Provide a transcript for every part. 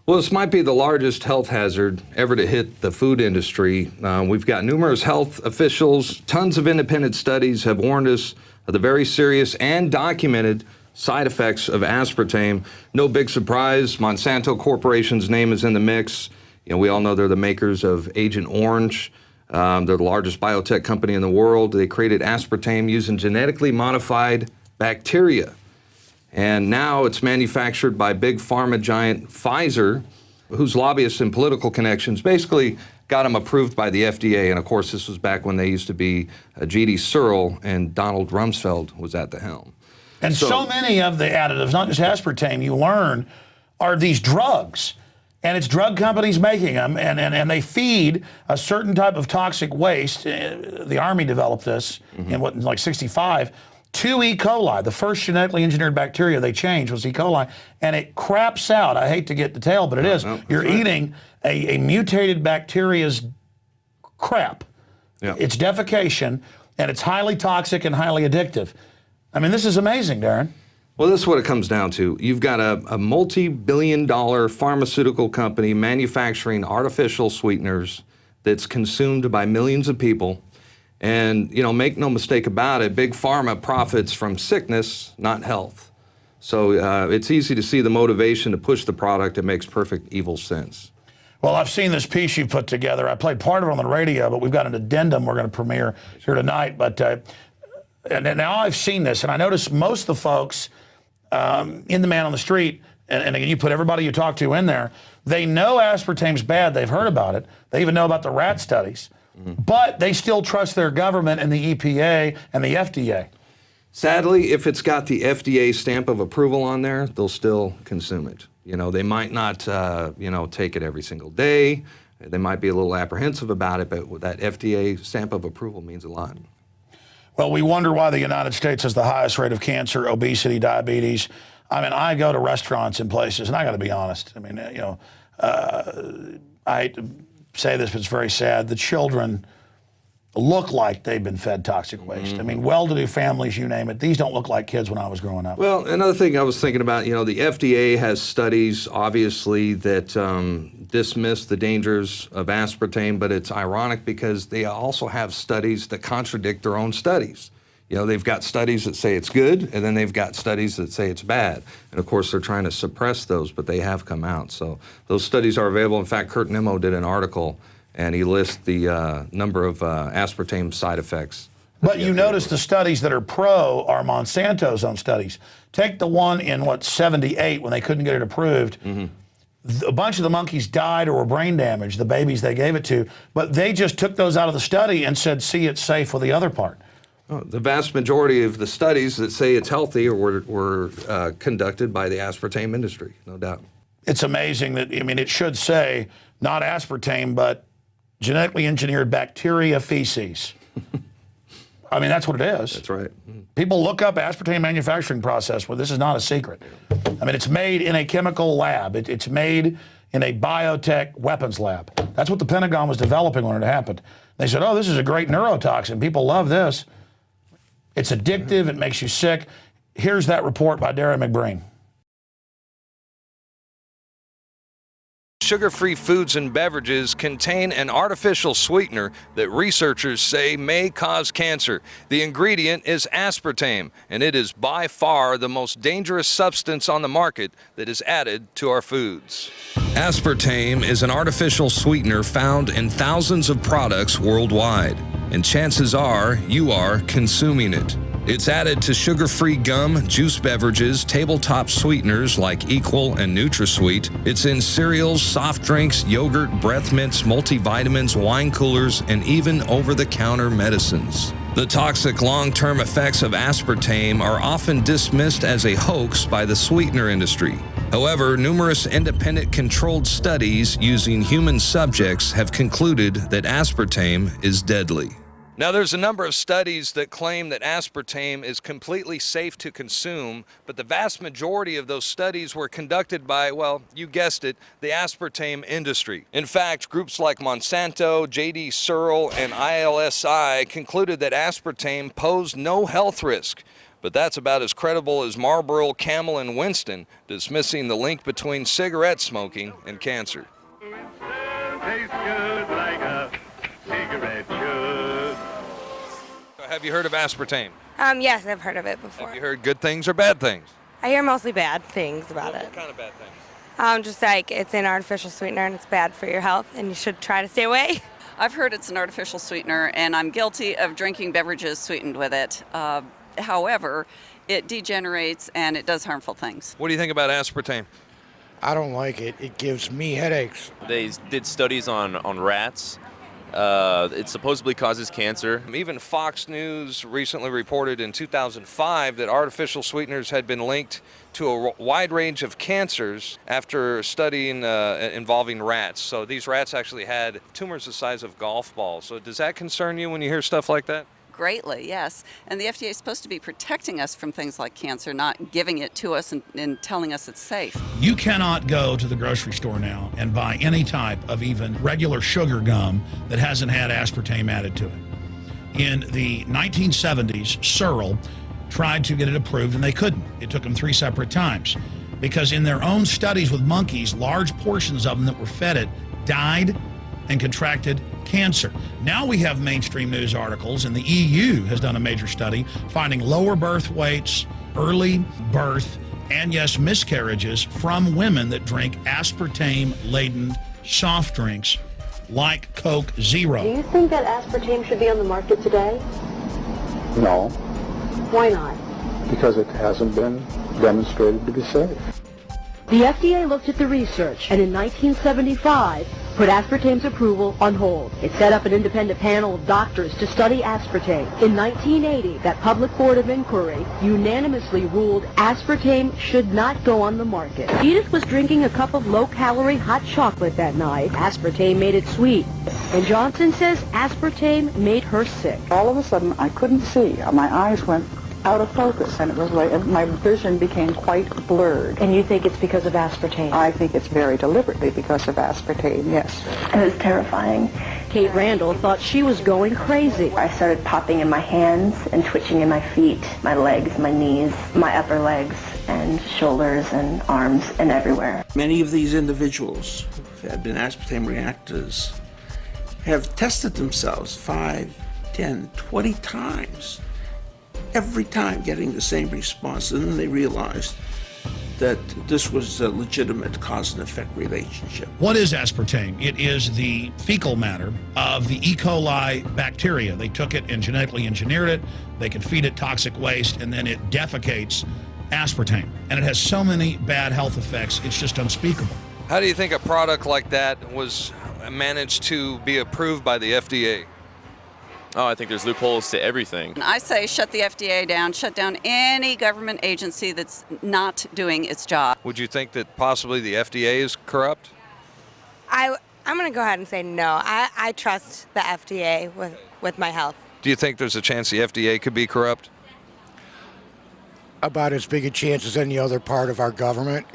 Well, this might be the largest health hazard ever to hit the food industry. We've got numerous health officials, tons of independent studies have warned us of the very serious and documented side effects of aspartame. No big surprise, Monsanto Corporation's name is in the mix. You know, we all know they're the makers of Agent Orange. They're the largest biotech company in the world. They created aspartame using genetically modified bacteria. And now it's manufactured by big pharma giant Pfizer, whose lobbyists and political connections basically got them approved by the FDA. And of course, this was back when they used to be G.D. Searle and Donald Rumsfeld was at the helm. And so many of the additives, not just aspartame, you learn, are these drugs. And it's drug companies making them, and they feed a certain type of toxic waste. The Army developed this in like 65, to E. coli. The first genetically engineered bacteria they changed was E. coli, and it craps out. I hate to get detailed, but it is. You're eating a mutated bacteria's crap. Yeah. It's defecation, and it's highly toxic and highly addictive. I mean, this is amazing, Darrin. Well, this is what it comes down to. You've got a multi-billion-dollar pharmaceutical company manufacturing artificial sweeteners that's consumed by millions of people. And, you know, make no mistake about it, Big Pharma profits from sickness, not health. So it's easy to see the motivation to push the product. It makes perfect evil sense. Well, I've seen this piece you put together. I played part of it on the radio, but we've got an addendum we're going to premiere here tonight. But and now I've seen this, and I noticed most of the folks in the man on the street, and again, you put everybody you talk to in there, they know aspartame's bad. They've heard about it. They even know about the rat studies. But they still trust their government and the EPA and the FDA. Sadly, if it's got the FDA stamp of approval on there, they'll still consume it. You know, they might not, you know, take it every single day. They might be a little apprehensive about it, but that FDA stamp of approval means a lot. Well, we wonder why the United States has the highest rate of cancer, obesity, diabetes. I mean, I go to restaurants and places, and I got to be honest. I mean, you know, I hate to say this, but it's very sad. The children look like they've been fed toxic waste. I mean, well-to-do families, you name it. These don't look like kids when I was growing up. Well, another thing I was thinking about, you know, the FDA has studies, obviously, that dismiss the dangers of aspartame, but it's ironic because they also have studies that contradict their own studies. You know, they've got studies that say it's good, and then they've got studies that say it's bad. And of course, they're trying to suppress those, but they have come out. So those studies are available. In fact, Kurt Nimmo did an article, and he lists the number of aspartame side effects. But you notice the studies that are pro are Monsanto's own studies. Take the one in, what, 78 when they couldn't get it approved. A bunch of the monkeys died or were brain damaged, the babies they gave it to, but they just took those out of the study and said, see, it's safe with the other part. Oh, the vast majority of the studies that say it's healthy were conducted by the aspartame industry, no doubt. It's amazing that, I mean, it should say not aspartame, but genetically engineered bacteria feces. I mean, that's what it is. That's right. People look up aspartame manufacturing process. Well, this is not a secret. I mean, it's made in a chemical lab. It's made in a biotech weapons lab. That's what the Pentagon was developing when it happened. They said, oh, this is a great neurotoxin. People love this. It's addictive. It makes you sick. Here's that report by Darrin McBreen. Sugar-free foods and beverages contain an artificial sweetener that researchers say may cause cancer. The ingredient is aspartame, and it is by far the most dangerous substance on the market that is added to our foods. Aspartame is an artificial sweetener found in thousands of products worldwide, and chances are you are consuming it. It's added to sugar-free gum, juice beverages, tabletop sweeteners like Equal and NutraSweet. It's in cereals, soft drinks, yogurt, breath mints, multivitamins, wine coolers, and even over-the-counter medicines. The toxic long-term effects of aspartame are often dismissed as a hoax by the sweetener industry. However, numerous independent controlled studies using human subjects have concluded that aspartame is deadly. Now, there's a number of studies that claim that aspartame is completely safe to consume, but the vast majority of those studies were conducted by, well, you guessed it, the aspartame industry. In fact, groups like Monsanto, G.D. Searle, and ILSI concluded that aspartame posed no health risk. But that's about as credible as Marlboro, Camel, and Winston dismissing the link between cigarette smoking and cancer. Tastes good like a cigarette should. Have you heard of aspartame? Yes, I've heard of it before. Have you heard good things or bad things? I hear mostly bad things about What it. kind of bad things? Just like it's an artificial sweetener and it's bad for your health and you should try to stay away. I've heard it's an artificial sweetener, and I'm guilty of drinking beverages sweetened with it. However, it degenerates and it does harmful things. What do you think about aspartame? I don't like it. It gives me headaches. They did studies on rats. It supposedly causes cancer. Even Fox News recently reported in 2005 that artificial sweeteners had been linked to a wide range of cancers after studying involving rats. So these rats actually had tumors the size of golf balls. So does that concern you when you hear stuff like that? Greatly, yes. And the FDA is supposed to be protecting us from things like cancer, not giving it to us and telling us it's safe. You cannot go to the grocery store now and buy any type of even regular sugar gum that hasn't had aspartame added to it. In the 1970s, Searle tried to get it approved and they couldn't. It took them 3 separate times because in their own studies with monkeys, large portions of them that were fed it died and contracted cancer. Now we have mainstream news articles, and the EU has done a major study finding lower birth weights, early birth, and yes, miscarriages from women that drink aspartame-laden soft drinks like Coke Zero. Do you think that aspartame should be on the market today? No, Why not? because it hasn't been demonstrated to be safe. The FDA looked at the research and in 1975 put aspartame's approval on hold. It set up an independent panel of doctors to study aspartame. In 1980, that public board of inquiry unanimously ruled aspartame should not go on the market. Edith was drinking a cup of low-calorie hot chocolate that night. Aspartame made it sweet. And Johnson says aspartame made her sick. All of a sudden, I couldn't see. My eyes went out of focus, and it was like my vision became quite blurred. And you think it's because of aspartame? I think it's very deliberately because of aspartame, yes. It was terrifying. Kate Randall thought she was going crazy. I started popping in my hands and twitching in my feet, my legs, my knees, my upper legs, and shoulders and arms and everywhere. Many of these individuals who have been aspartame reactors have tested themselves 5, 10, 20 times. Every time getting the same response, and then they realized that this was a legitimate cause and effect relationship. What is aspartame? It is the fecal matter of the E. coli bacteria. They took it and genetically engineered it. They could feed it toxic waste, and then it defecates aspartame. And it has so many bad health effects, it's just unspeakable. How do you think a product like that was managed to be approved by the FDA? Oh, I think there's loopholes to everything. And I say shut the FDA down, shut down any government agency that's not doing its job. Would you think that possibly the FDA is corrupt? I'm going to go ahead and say no. I trust the FDA with my health. Do you think there's a chance the FDA could be corrupt? About as big a chance as any other part of our government.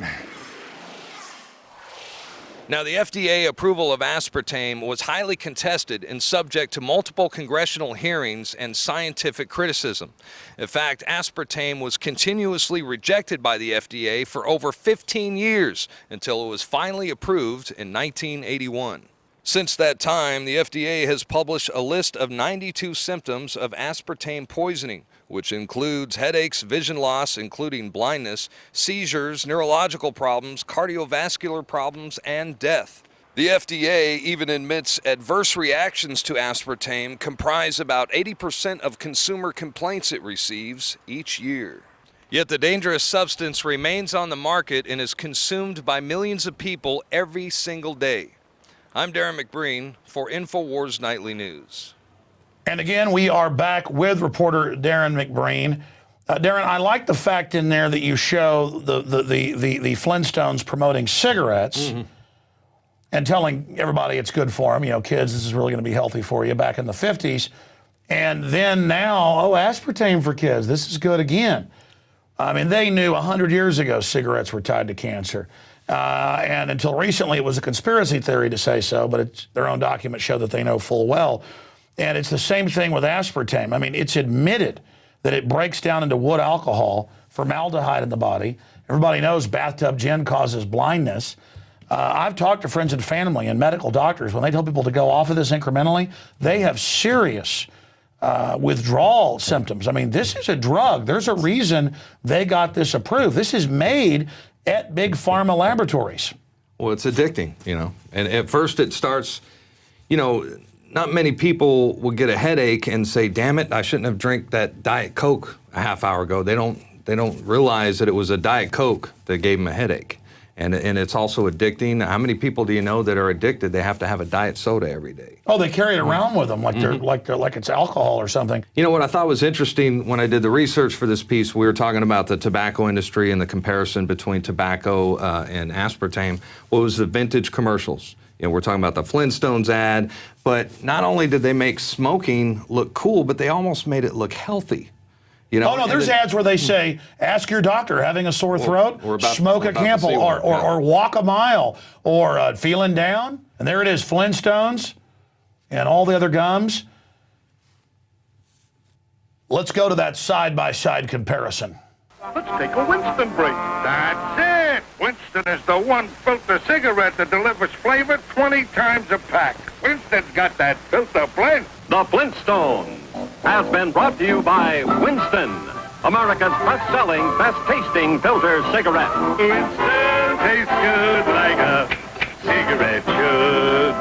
Now, the FDA approval of aspartame was highly contested and subject to multiple congressional hearings and scientific criticism. In fact, aspartame was continuously rejected by the FDA for over 15 years until it was finally approved in 1981. Since that time, the FDA has published a list of 92 symptoms of aspartame poisoning, which includes headaches, vision loss, including blindness, seizures, neurological problems, cardiovascular problems, and death. The FDA even admits adverse reactions to aspartame comprise about 80% of consumer complaints it receives each year. Yet the dangerous substance remains on the market and is consumed by millions of people every single day. I'm Darrin McBreen for Infowars Nightly News. And again, we are back with reporter Darrin McBreen. Darrin, I like the fact in there that you show the Flintstones promoting cigarettes and telling everybody it's good for them. You know, kids, this is really going to be healthy for you back in the 50s. And then now, oh, aspartame for kids, this is good again. I mean, they knew 100 years ago cigarettes were tied to cancer. And until recently, it was a conspiracy theory to say so, but their own documents show that they know full well. And it's the same thing with aspartame. I mean, it's admitted that it breaks down into wood alcohol, formaldehyde in the body. Everybody knows bathtub gin causes blindness. I've talked to friends and family and medical doctors. When they tell people to go off of this incrementally, they have serious withdrawal symptoms. I mean, this is a drug. There's a reason they got this approved. This is made at big pharma laboratories. Well, it's addicting, you know. And at first it starts, you know, not many people will get a headache and say, damn it, I shouldn't have drank that Diet Coke a half hour ago. They don't realize that it was a Diet Coke that gave them a headache. And it's also addicting. How many people do you know that are addicted? They have to have a diet soda every day. Oh, they carry it around with them like like it's alcohol or something. You know what I thought was interesting when I did the research for this piece, we were talking about the tobacco industry and the comparison between tobacco and aspartame. What was the vintage commercials? You know, we're talking about the Flintstones ad, but not only did they make smoking look cool, but they almost made it look healthy. You know, oh, no, there's ads where they say, ask your doctor, having a sore throat, smoke a Camel, or walk a mile, or feeling down. And there it is, Flintstones and all the other gums. Let's go to that side-by-side comparison. Let's take a Winston break. That's it. Winston is the one filter cigarette that delivers flavor 20 times a pack. Winston's got that filter blend. The Flintstones has been brought to you by Winston, America's best-selling, best-tasting filter cigarette. Winston tastes good like a cigarette should.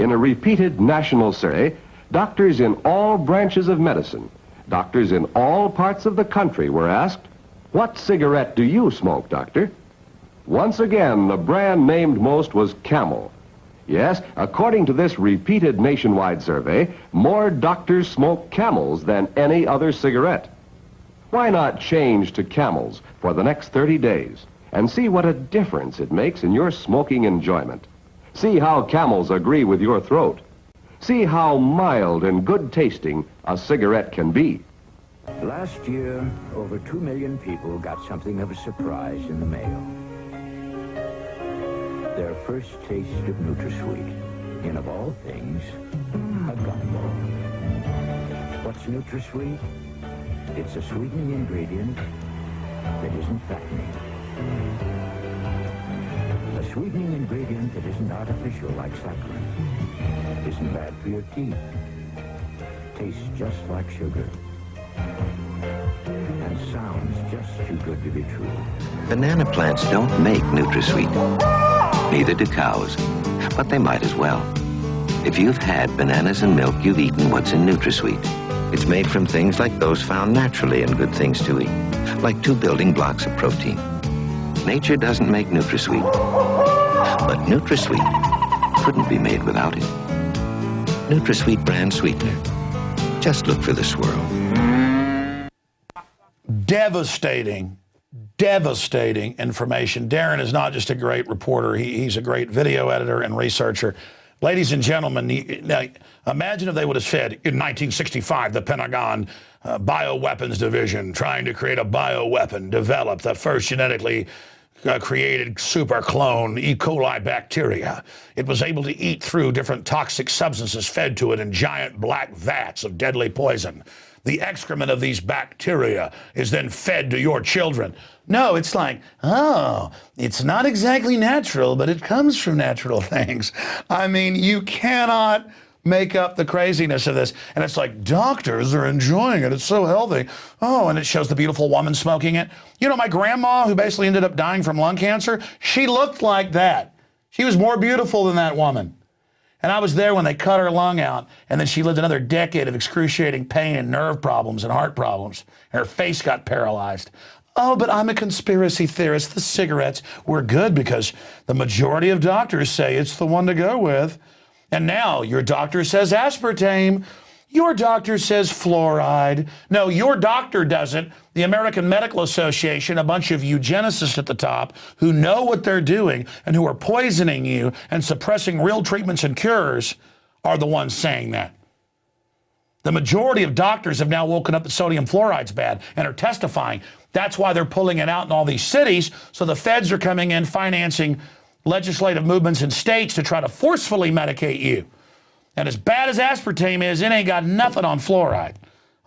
In a repeated national survey, doctors in all branches of medicine, doctors in all parts of the country were asked, "What cigarette do you smoke, doctor?" Once again, the brand named most was Camel. Yes, according to this repeated nationwide survey, more doctors smoke Camels than any other cigarette. Why not change to Camels for the next 30 days and see what a difference it makes in your smoking enjoyment? See how Camels agree with your throat. See how mild and good tasting a cigarette can be. Last year, over 2 million people got something of a surprise in the mail. Their first taste of NutraSweet, and of all things, a gumball. What's NutraSweet? It's a sweetening ingredient that isn't fattening. A sweetening ingredient that isn't artificial like saccharin. Isn't bad for your teeth. Tastes just like sugar. And sounds just too good to be true. Banana plants don't make NutraSweet. Neither do cows, but they might as well. If you've had bananas and milk, you've eaten what's in NutraSweet. It's made from things like those found naturally in good things to eat, like 2 building blocks of protein. Nature doesn't make NutraSweet, but NutraSweet couldn't be made without it. NutraSweet brand sweetener. Just look for the swirl. Devastating information. Darrin is not just a great reporter, he's a great video editor and researcher. Ladies and gentlemen, now, imagine if they would have said in 1965, the Pentagon Bioweapons Division trying to create a bioweapon, developed the first genetically created super clone E. coli bacteria. It was able to eat through different toxic substances fed to it in giant black vats of deadly poison. The excrement of these bacteria is then fed to your children. No, it's like, oh, it's not exactly natural, but it comes from natural things. I mean, you cannot make up the craziness of this. And it's like, doctors are enjoying it. It's so healthy. Oh, and it shows the beautiful woman smoking it. You know, my grandma, who basically ended up dying from lung cancer, she looked like that. She was more beautiful than that woman. And I was there when they cut her lung out, and then she lived another decade of excruciating pain and nerve problems and heart problems. And her face got paralyzed. Oh, but I'm a conspiracy theorist. The cigarettes were good because the majority of doctors say it's the one to go with. And now your doctor says aspartame. Your doctor says fluoride. No, your doctor doesn't. The American Medical Association, a bunch of eugenicists at the top who know what they're doing and who are poisoning you and suppressing real treatments and cures, are the ones saying that. The majority of doctors have now woken up that sodium fluoride's bad and are testifying. That's why they're pulling it out in all these cities. So the feds are coming in financing legislative movements in states to try to forcefully medicate you. And as bad as aspartame is, it ain't got nothing on fluoride.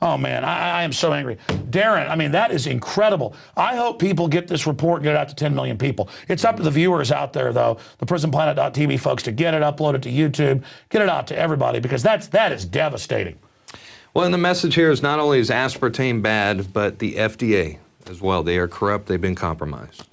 Oh, man, I am so angry. Darrin, I mean, that is incredible. I hope people get this report and get it out to 10 million people. It's up to the viewers out there, though, the prisonplanet.tv folks, to get it, upload it to YouTube, get it out to everybody, because that is devastating. Well, and the message here is not only is aspartame bad, but the FDA as well. They are corrupt. They've been compromised.